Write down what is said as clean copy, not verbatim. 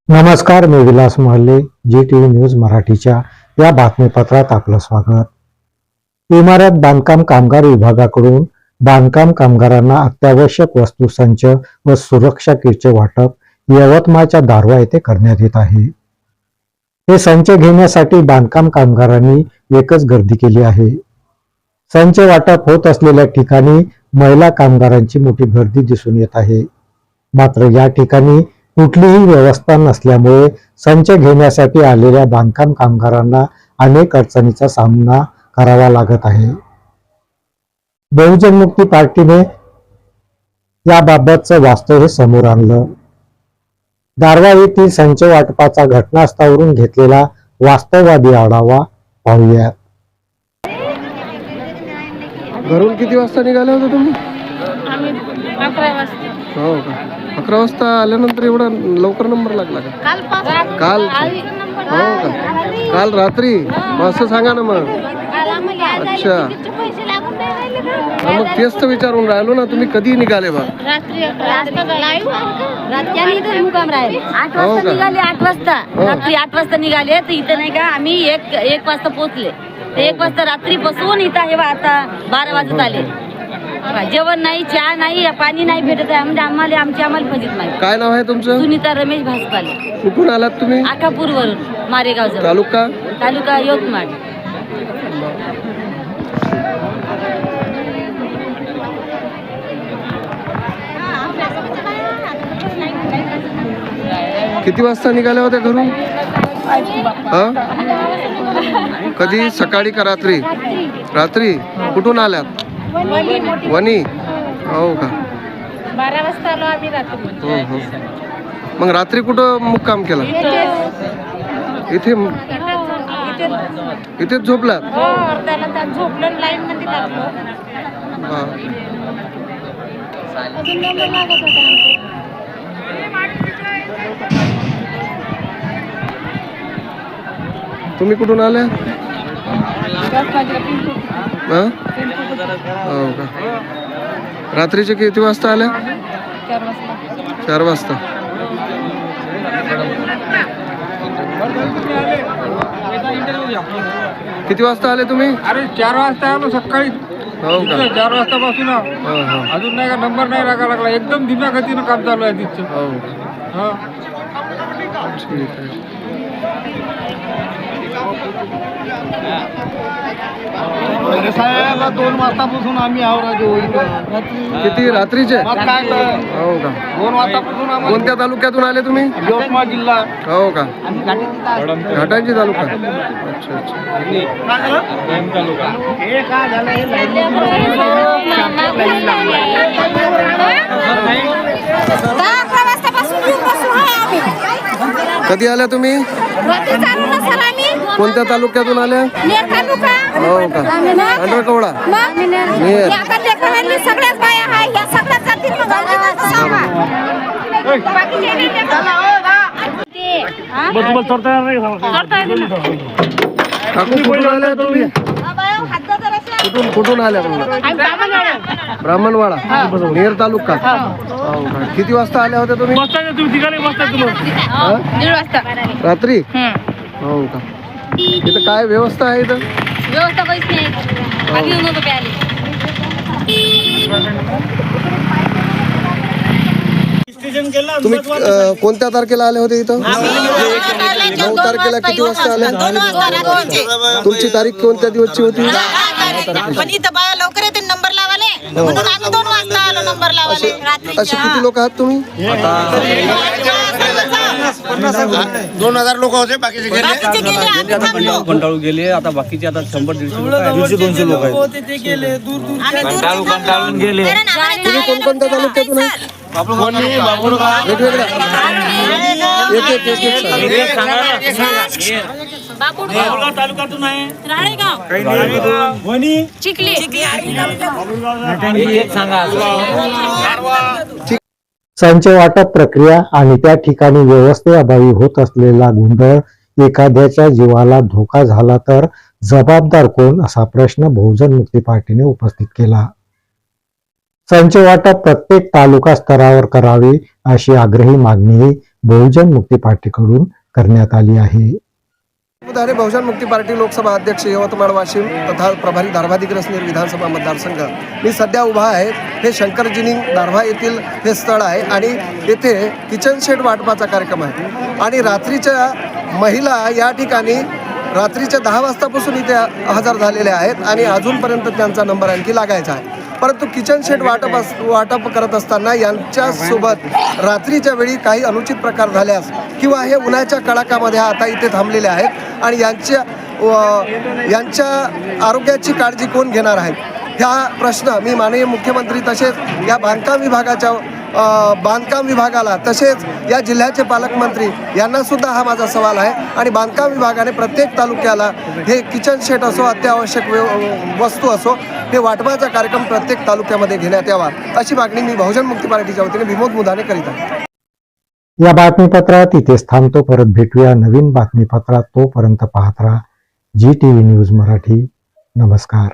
नमस्कार, मी विलास मोहल्ले. GTV news मराठीच्या या बातमीपत्रात आपलं स्वागत. इमारत बांधकाम कामगार विभागाकडून बांधकाम कामगारांना अत्यावश्यक वस्तू संच व सुरक्षा किटचे वाटप यवतमाळच्या दारव्हा येथे करण्यात येत आहे. हे संच घेण्यासाठी बांधकाम कामगारांनी एकच गर्दी केली आहे. संच वाटप होत असलेल्या ठिकाणी महिला कामगारांची मोठी गर्दी दिसून येत आहे. मात्र या ठिकाणी कुठलीही व्यवस्था नसल्यामुळे संच घेण्यासाठी आलेल्या बांधकाम कामगारांना अनेक अडचणीचा सामना करावा लागत आहे. बहुजन मुक्ती पार्टीने याबाबतचं वास्तव हे समोर आणलं. दारव्हा येथील संच वाटपाचा घटनास्थळावरून घेतलेला वास्तववादी आढावा पाहूयात. घरून किती वाजता निघाले होते तुम्ही? 11 वाजता. हो का? 11 वाजता आल्यानंतर एवढा लवकर नंबर लागला का? काल हो का? काल रात्री असं सांगा ना मग. अच्छा, मग तेच तर विचारून राहिलो ना, तुम्ही कधी निघाले बा? रात्री 8 वाजता निघाले. 8 वाजता रात्री 8 वाजता निघाले तर इथं नाही का आम्ही एक वाजता पोहोचले. 1 वाजता रात्री बसून इथं हे आता 12 वाजत आले. जेवण नाही, चहा नाही, पाणी नाही भेटत आहे. म्हणजे आम्हाला फजित माहिती. काय नाव आहे तुमचं? सुनीता रमेश भासपाले. कुठून आलात तुम्ही? आकापूर वरून, मारेगाव जवळ. तालुका यवतमाळ. किती वाजता निघाले होते घरून? कधी, सकाळी का रात्री? रात्री. कुठून आल्यात? वणी. हो का? 12 वाजता आलो आम्ही रात्री. मग रात्री कुठं मुक्काम केला? इथेच झोपलात? झोपलं, लाईन मध्ये लागलो. तुम्ही कुठून आले? हो का? रात्रीचे किती वाजता आले? 4 वाजता. किती वाजता आले तुम्ही? अरे 4 वाजता आलो सकाळी. हो का? 4 वाजतापासून अजून नाही का नंबर नाही लागला. एकदम धीम्या गतीनं काम चालू आहे तिथं. हो, ठीक आहे. साहेब 2 वाजतापासून आम्ही आहो. किती रात्रीचे? काय हो का? 2 वाजतापासून. कोणत्या तालुक्यातून आले तुम्ही? यवतमाळ जिल्हा. हो का? घाटांची तालुका. अच्छा अच्छा. कधी आल्या तुम्ही? कोणत्या तालुक्यातून आल्या? हो का? अंडरकवडा. सगळ्याच बाया आहे. या सगळ्याच जातील. काकू कुठून आल्या तुम्ही? कुठून आल्या? ब्राह्मणवाडा, नेर तालुका. हो का? किती वाजता आल्या होत्या तुम्ही? 1:30 वाजता रात्री. हो का? इथं काय व्यवस्था आहे? इथं व्यवस्था काहीच नाही. आम्ही येऊन होतो प्यायला. तुम्ही कोणत्या तारखेला आले होते इथं? 9 तारखेला. किती वाजता आले? तुमची तारीख कोणत्या दिवसची होती? पण इथं बाया लवकर येते नंबर लावाले, म्हणून आम्ही 2 वाजता आलो नंबर लावाले. असे किती लोक आहात तुम्ही? 2000 लोक होते. बाकीचे कंटाळू गेले. आता बाकीचे आता 100-150-200 लोक आहेत. कंटाळून गेले. तुम्ही कोणकोणत्या तालुक्यातून आहे? वेगवेगळ्या. तालुक्यातून आहे. चिखली. संच वाटप प्रक्रिया आणि त्या ठिकाणी व्यवस्थेअभावी होत असलेला गोंधळ एखाद्याच्या जीवाला धोका झाला तर जबाबदार कोण असा प्रश्न बहुजन मुक्ती पार्टीने उपस्थित केला. संच वाटप प्रत्येक तालुका स्तरावर करावे अशी आग्रही मागणीही बहुजन मुक्ती पार्टीकडून करण्यात आली आहे. बुधारे बहुजन मुक्ती पार्टी लोकसभा अध्यक्ष यवतमाळ वाशिम तथा प्रभारी दारव्हा विधानसभा मतदारसंघ. मी सध्या उभा आहे. हे शंकरजिनी दारव्हा येथील हे स्थळ आहे आणि येथे किचन शेड वाटपाचा कार्यक्रम आहे आणि रात्रीच्या महिला या ठिकाणी रात्रीच्या 10 वाजतापासून इथे हजर झालेल्या आहेत आणि अजूनपर्यंत त्यांचा नंबर आणखी लागायचा आहे. परंतु किचन शेड वाटप करत असताना यांच्यासोबत रात्रीच्या वेळी काही अनुचित प्रकार झाल्यास किंवा हे उन्हाच्या कडाक्यामध्ये आता इथे थांबलेले आहेत आणि यांच्या आरोग्याची काळजी कोण घेणार आहे ह्या प्रश्न मी माननीय मुख्यमंत्री तसेच या बांधकाम विभागाला तसेच या जिल्ह्याचे पालकमंत्री यांना सुद्धा हा माझा सवाल आहे आणि बांधकाम विभागाने प्रत्येक तालुक्याला हे किचन शेड असो अत्यावश्यक वस्तू असो हे वाटपाचा कार्यक्रम प्रत्येक तालुक्यामध्ये घेण्यात यावा अशी मागणी मी बहुजन मुक्ती पार्टीच्या वतीने विमोद मुदाने करीत आहे. या बातमीपत्रात इथेच थांबतो. परत भेटूया नवीन बातमीपत्रात. तोपर्यंत पाहत राहा GTV न्यूज मराठी. नमस्कार.